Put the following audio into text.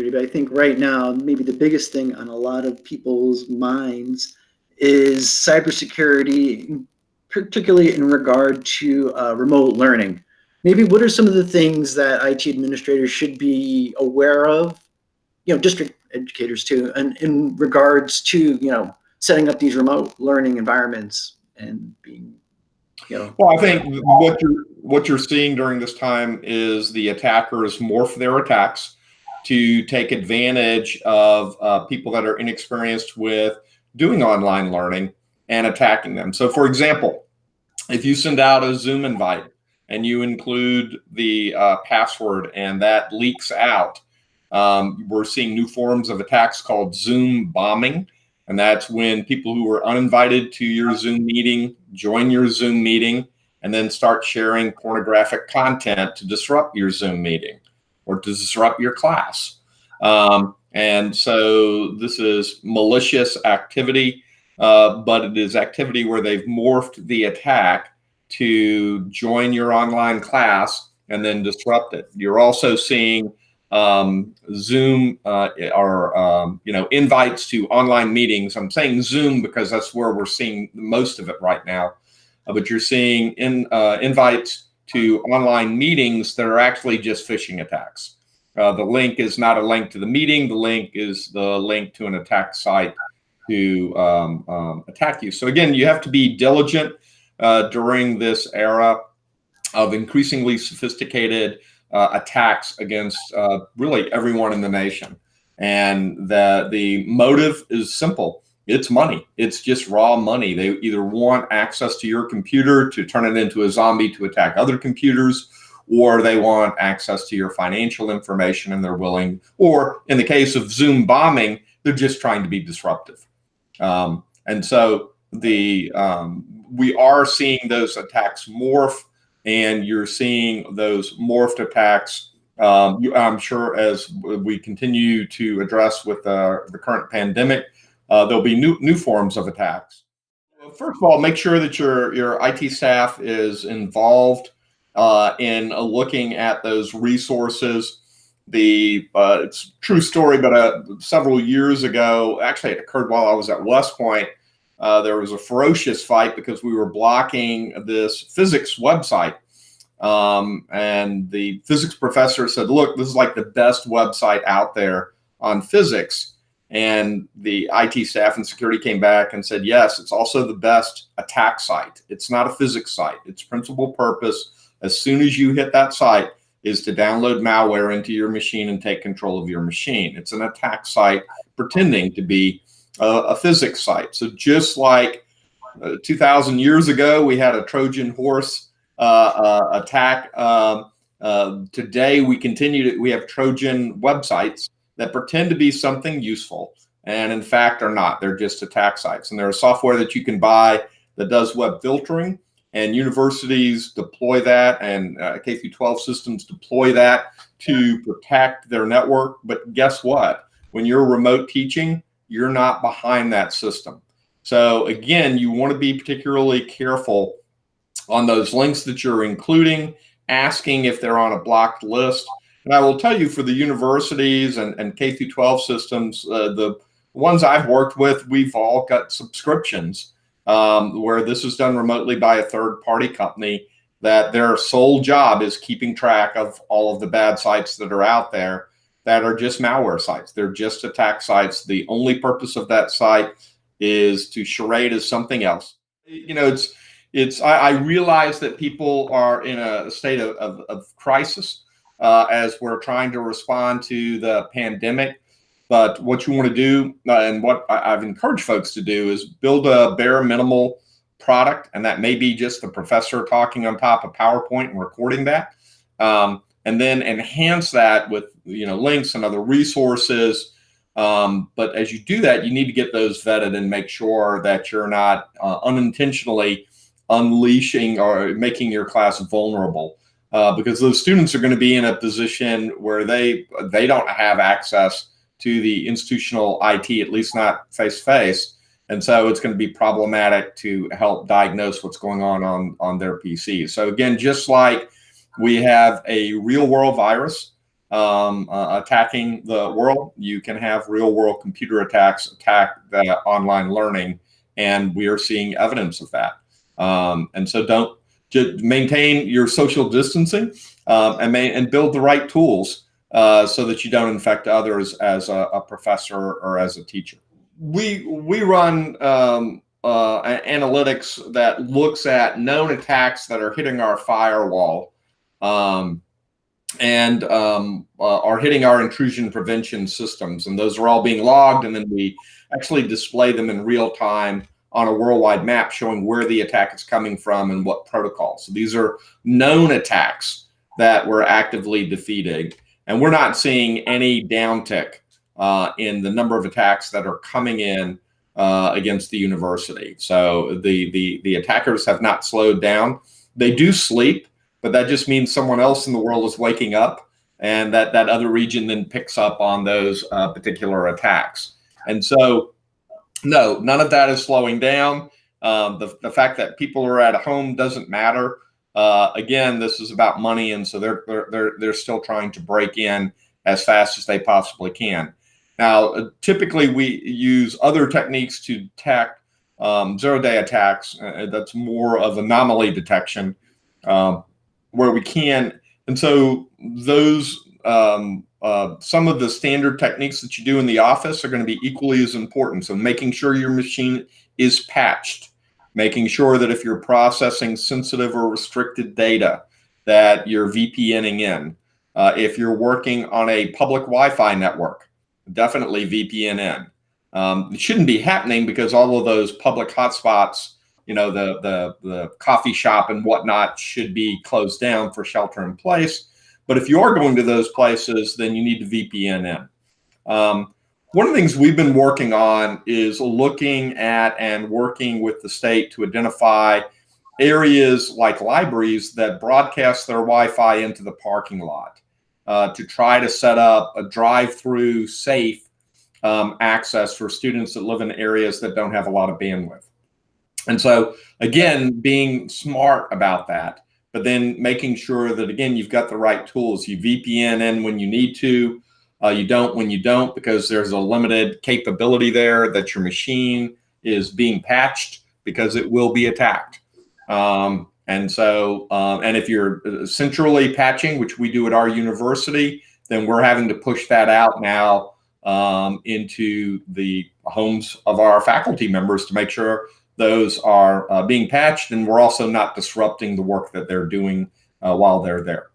cybersecurity, but I think right now, maybe the biggest thing on a lot of people's minds is cybersecurity, particularly in regard to remote learning. Maybe what are some of the things that IT administrators should be aware of, district educators too, and in regards to, setting up these remote learning environments and being, Well, I think what you're seeing during this time is the attackers morph their attacks to take advantage of people that are inexperienced with doing online learning and attacking them. So, for example, if you send out a Zoom invite and you include the password and that leaks out, we're seeing new forms of attacks called Zoom bombing. And that's when people who were uninvited to your Zoom meeting join your Zoom meeting and then start sharing pornographic content to disrupt your Zoom meeting or to disrupt your class. And so this is malicious activity, but it is activity where they've morphed the attack to join your online class and then disrupt it. You're also seeing Zoom or invites to online meetings. I'm saying Zoom because that's where we're seeing most of it right now. But you're seeing invites to online meetings that are actually just phishing attacks. The link is not a link to the meeting. The link is the link to an attack site to attack you. So again, you have to be diligent during this era of increasingly sophisticated attacks against really everyone in the nation. And the motive is simple. It's money. It's just raw money. They either want access to your computer to turn it into a zombie to attack other computers, or they want access to your financial information and they're willing, or in the case of Zoom bombing, they're just trying to be disruptive. And so we are seeing those attacks morph. And you're seeing those morphed attacks, I'm sure, as we continue to address with the current pandemic, there'll be new forms of attacks. First of all, make sure that your IT staff is involved in looking at those resources. It's a true story, but several years ago, actually it occurred while I was at West Point, there was a ferocious fight because we were blocking this physics website. And the physics professor said, look, this is like the best website out there on physics. And the IT staff and security came back and said, yes, it's also the best attack site. It's not a physics site. Its principal purpose, as soon as you hit that site, is to download malware into your machine and take control of your machine. It's an attack site pretending to be a physics site. So just like 2,000 years ago, we had a Trojan horse attack. Today, we have Trojan websites that pretend to be something useful and in fact are not. They're just attack sites. And there's software that you can buy that does web filtering, and universities deploy that, and K-12 systems deploy that to protect their network. But guess what? When you're remote teaching, you're not behind that system. So again, you want to be particularly careful on those links that you're including, asking if they're on a blocked list. And I will tell you, for the universities and K-12 systems, the ones I've worked with, we've all got subscriptions where this is done remotely by a third-party company, that their sole job is keeping track of all of the bad sites that are out there that are just malware sites. They're just attack sites. The only purpose of that site is to charade as something else. I realize that people are in a state of crisis as we're trying to respond to the pandemic. But what you want to do, and what I've encouraged folks to do, is build a bare minimal product. And that may be just the professor talking on top of PowerPoint and recording that. And then enhance that with links and other resources. But as you do that, you need to get those vetted and make sure that you're not unintentionally unleashing or making your class vulnerable, because those students are going to be in a position where they don't have access to the institutional IT, at least not face-to-face. And so it's going to be problematic to help diagnose what's going on their PCs. So again, just like we have a real world virus attacking the world. You can have real world computer attacks attack the online learning, and we are seeing evidence of that. And so don't just maintain your social distancing, and build the right tools so that you don't infect others as a professor or as a teacher. We run analytics that looks at known attacks that are hitting our firewall, and are hitting our intrusion prevention systems. And those are all being logged, and then we actually display them in real time on a worldwide map showing where the attack is coming from and what protocol. So these are known attacks that we're actively defeating. And we're not seeing any downtick in the number of attacks that are coming in against the university. So the attackers have not slowed down. They do sleep, but that just means someone else in the world is waking up, and that other region then picks up on those particular attacks. And so, no, none of that is slowing down. The fact that people are at home doesn't matter. Again, this is about money, and so they're still trying to break in as fast as they possibly can. Now, typically we use other techniques to detect zero-day attacks. That's more of anomaly detection, where we can. And so those some of the standard techniques that you do in the office are going to be equally as important. So making sure your machine is patched, making sure that if you're processing sensitive or restricted data, that you're VPNing in. If you're working on a public Wi-Fi network, definitely VPN in. It shouldn't be happening because all of those public hotspots, you know, the coffee shop and whatnot, should be closed down for shelter in place. But if you are going to those places, then you need to VPN in. One of the things we've been working on is looking at and working with the state to identify areas like libraries that broadcast their Wi-Fi into the parking lot to try to set up a drive-through safe access for students that live in areas that don't have a lot of bandwidth. And so, again, being smart about that, but then making sure that, again, you've got the right tools. You VPN in when you need to. You don't when you don't, because there's a limited capability there that your machine is being patched because it will be attacked. And so, and if you're centrally patching, which we do at our university, then we're having to push that out now into the homes of our faculty members to make sure those are being patched, and we're also not disrupting the work that they're doing while they're there.